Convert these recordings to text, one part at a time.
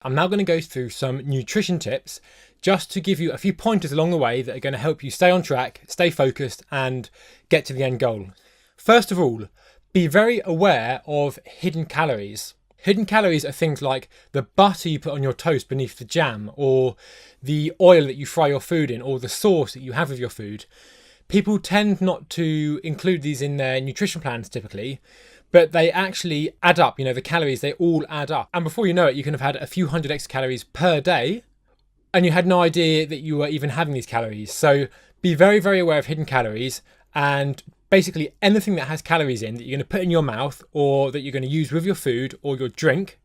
I'm now going to go through some nutrition tips just to give you a few pointers along the way that are going to help you stay on track, stay focused, and get to the end goal. First of all, be very aware of hidden calories. Hidden calories are things like the butter you put on your toast beneath the jam, or the oil that you fry your food in, or the sauce that you have with your food. People tend not to include these in their nutrition plans typically, but they actually add up. The calories, they all add up. And before you know it, you can have had a few hundred extra calories per day, and you had no idea that you were even having these calories. So be very, very aware of hidden calories, and basically anything that has calories in that you're going to put in your mouth or that you're going to use with your food or your drink,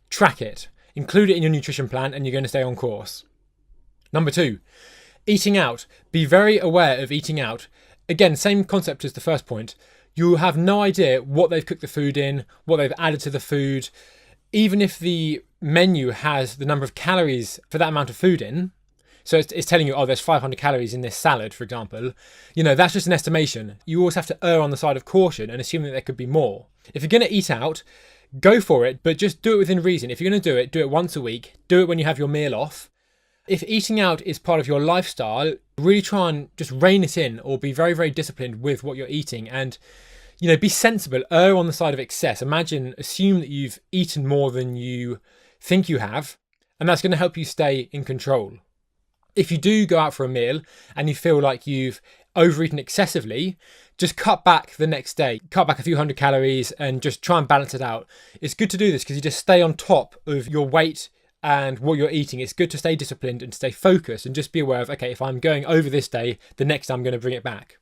track it. Include it in your nutrition plan and you're going to stay on course. Number 2, eating out. Be very aware of eating out. Again, same concept as the first point. You have no idea what they've cooked the food in, what they've added to the food. Even if the menu has the number of calories for that amount of food in, so it's telling you, oh, there's 500 calories in this salad, for example, that's just an estimation. You always have to err on the side of caution and assume that there could be more. If you're going to eat out, go for it, but just do it within reason. If you're going to do it once a week. Do it when you have your meal off. If eating out is part of your lifestyle, really try and just rein it in, or be very, very disciplined with what you're eating, and be sensible. Err on the side of excess. Assume that you've eaten more than you think you have, and that's going to help you stay in control. If you do go out for a meal and you feel like you've overeaten excessively, just cut back the next day. Cut back a few hundred calories and just try and balance it out. It's good to do this because you just stay on top of your weight and what you're eating. It's good to stay disciplined and stay focused and just be aware of, okay, if I'm going over this day, the next day I'm going to bring it back.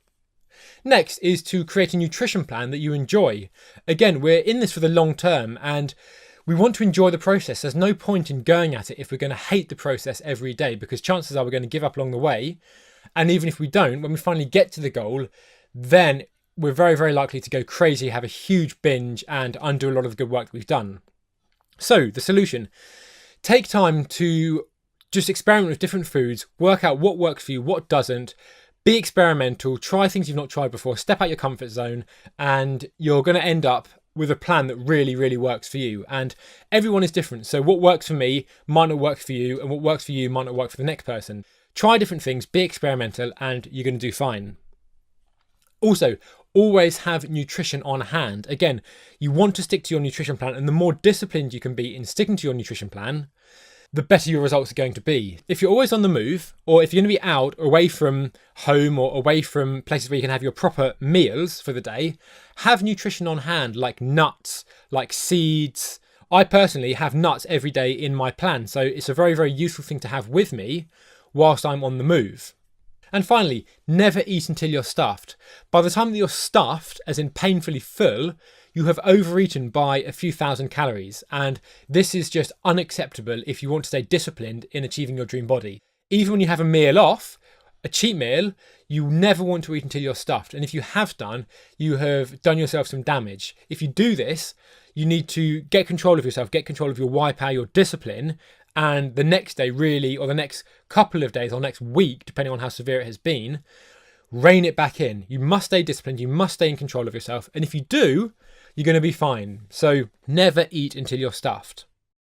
Next is to create a nutrition plan that you enjoy. Again, we're in this for the long term and we want to enjoy the process. There's no point in going at it if we're going to hate the process every day, because chances are we're going to give up along the way. And even if we don't, when we finally get to the goal, then we're very, very likely to go crazy, have a huge binge and undo a lot of the good work that we've done. So the solution, take time to just experiment with different foods, work out what works for you, what doesn't. Be experimental, try things you've not tried before, step out your comfort zone, and you're going to end up with a plan that really, really works for you. And everyone is different. So what works for me might not work for you, and what works for you might not work for the next person. Try different things, be experimental, and you're going to do fine. Also, always have nutrition on hand. Again, you want to stick to your nutrition plan, and the more disciplined you can be in sticking to your nutrition plan, the better your results are going to be. If you're always on the move, or if you're going to be out away from home or away from places where you can have your proper meals for the day, have nutrition on hand, like nuts, like seeds. I personally have nuts every day in my plan, so it's a very, very useful thing to have with me whilst I'm on the move. And finally, never eat until you're stuffed. By the time that you're stuffed, as in painfully full, you have overeaten by a few thousand calories, and this is just unacceptable if you want to stay disciplined in achieving your dream body. Even when you have a meal off, a cheat meal, you never want to eat until you're stuffed, and if you have done, you have done yourself some damage. If you do this, you need to get control of yourself, get control of your willpower, your discipline, and the next day really, or the next couple of days or next week, depending on how severe it has been, rein it back in. You must stay disciplined, you must stay in control of yourself, and if you do, you're going to be fine. So never eat until you're stuffed.